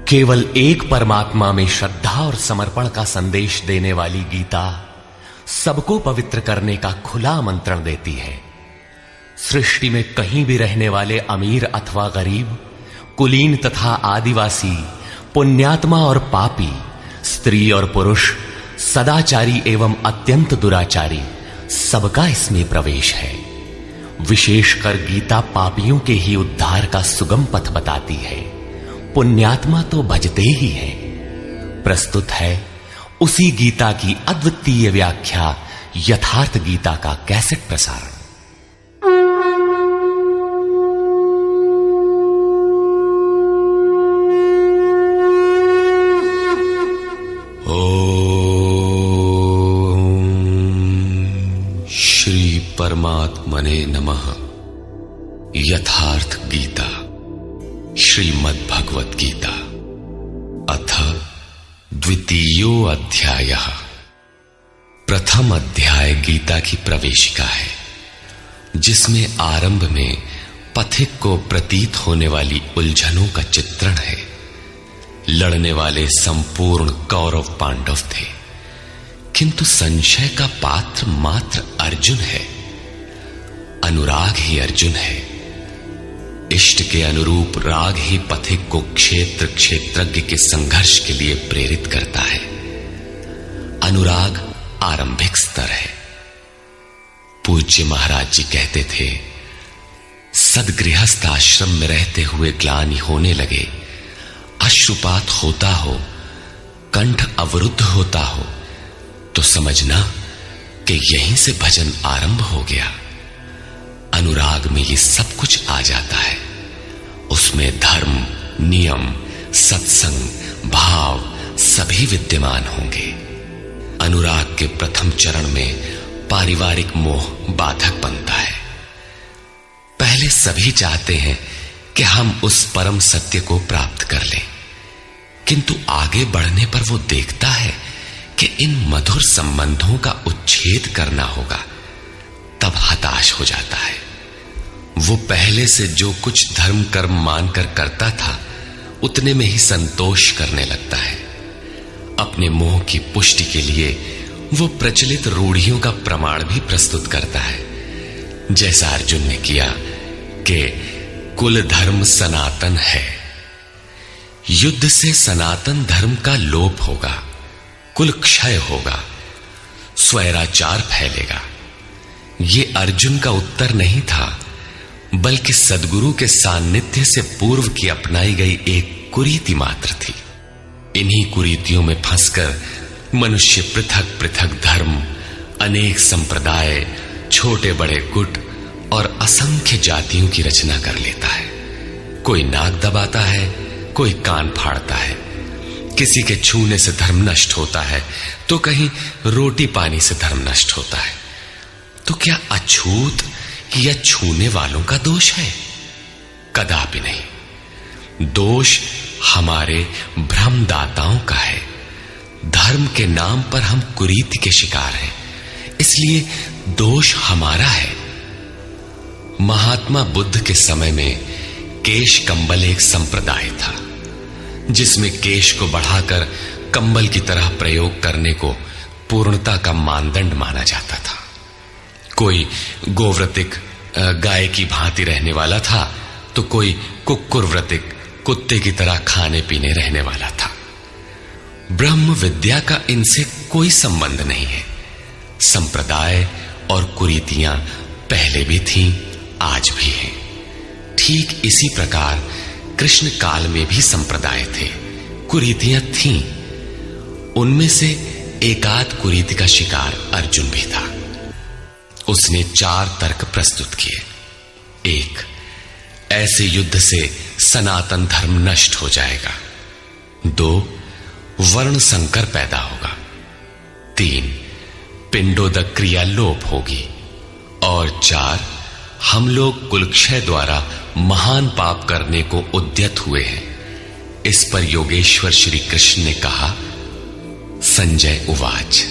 केवल एक परमात्मा में श्रद्धा और समर्पण का संदेश देने वाली गीता सबको पवित्र करने का खुला आमंत्रण देती है। सृष्टि में कहीं भी रहने वाले अमीर अथवा गरीब, कुलीन तथा आदिवासी, पुण्यात्मा और पापी, स्त्री और पुरुष, सदाचारी एवं अत्यंत दुराचारी, सबका इसमें प्रवेश है। विशेषकर गीता पापियों के ही उद्धार का सुगम पथ बताती है। पुण्यात्मा तो भजते ही हैं। प्रस्तुत है उसी गीता की अद्वितीय व्याख्या, यथार्थ गीता का कैसेट प्रसारण। श्री परमात्मने नमः। यथार्थ गीता, श्रीमद् भगवत गीता, अथ द्वितीयो अध्यायः। प्रथम अध्याय गीता की प्रवेशिका है, जिसमें आरंभ में पथिक को प्रतीत होने वाली उलझनों का चित्रण है। लड़ने वाले संपूर्ण कौरव पांडव थे, किंतु संशय का पात्र मात्र अर्जुन है। अनुराग ही अर्जुन है। इष्ट के अनुरूप राग ही पथिक को क्षेत्र क्षेत्रज्ञ के संघर्ष के लिए प्रेरित करता है। अनुराग आरंभिक स्तर है। पूज्य महाराज जी कहते थे, सदगृहस्थ आश्रम में रहते हुए ग्लानि होने लगे, अश्रुपात होता हो, कंठ अवरुद्ध होता हो, तो समझना कि यहीं से भजन आरंभ हो गया। अनुराग में ये सब कुछ आ जाता है। उसमें धर्म, नियम, सत्संग, भाव सभी विद्यमान होंगे। अनुराग के प्रथम चरण में पारिवारिक मोह बाधक बनता है। पहले सभी चाहते हैं कि हम उस परम सत्य को प्राप्त कर लें, किंतु आगे बढ़ने पर वो देखता है कि इन मधुर संबंधों का उच्छेद करना होगा। तब हताश हो जाता है। वो पहले से जो कुछ धर्म कर्म मानकर करता था, उतने में ही संतोष करने लगता है। अपने मोह की पुष्टि के लिए वो प्रचलित रूढ़ियों का प्रमाण भी प्रस्तुत करता है, जैसा अर्जुन ने किया कि कुल धर्म सनातन है। युद्ध से सनातन धर्म का लोप होगा, कुल क्षय होगा, स्वैराचार फैलेगा। ये अर्जुन का उत्तर नहीं था, बल्कि सद्गुरु के सान्निध्य से पूर्व की अपनाई गई एक कुरीति मात्र थी। इन्हीं कुरीतियों में फंसकर मनुष्य पृथक पृथक धर्म, अनेक संप्रदाय, छोटे बड़े गुट और असंख्य जातियों की रचना कर लेता है। कोई नाक दबाता है, कोई कान फाड़ता है। किसी के छूने से धर्म नष्ट होता है, तो कहीं रोटी पानी से धर्म नष्ट होता है। तो क्या अछूत या छूने वालों का दोष है? कदापि नहीं। दोष हमारे भ्रमदाताओं का है। धर्म के नाम पर हम कुरीति के शिकार हैं, इसलिए दोष हमारा है। महात्मा बुद्ध के समय में केश कंबल एक संप्रदाय था, जिसमें केश को बढ़ाकर कंबल की तरह प्रयोग करने को पूर्णता का मानदंड माना जाता था। कोई गोव्रतिक गाय की भांति रहने वाला था, तो कोई कुक्कुरव्रतिक कुत्ते की तरह खाने पीने रहने वाला था। ब्रह्म विद्या का इनसे कोई संबंध नहीं है। संप्रदाय और कुरीतियां पहले भी थीं, आज भी हैं। ठीक इसी प्रकार कृष्ण काल में भी संप्रदाय थे, कुरीतियां थीं। उनमें से एकाध कुरीति का शिकार अर्जुन भी था। उसने 4 तर्क प्रस्तुत किए। 1, ऐसे युद्ध से सनातन धर्म नष्ट हो जाएगा। 2, वर्ण संकर पैदा होगा। 3, पिंडोदक क्रिया लोप होगी। और 4, हम लोग कुलक्षय द्वारा महान पाप करने को उद्यत हुए हैं। इस पर योगेश्वर श्री कृष्ण ने कहा, संजय उवाच।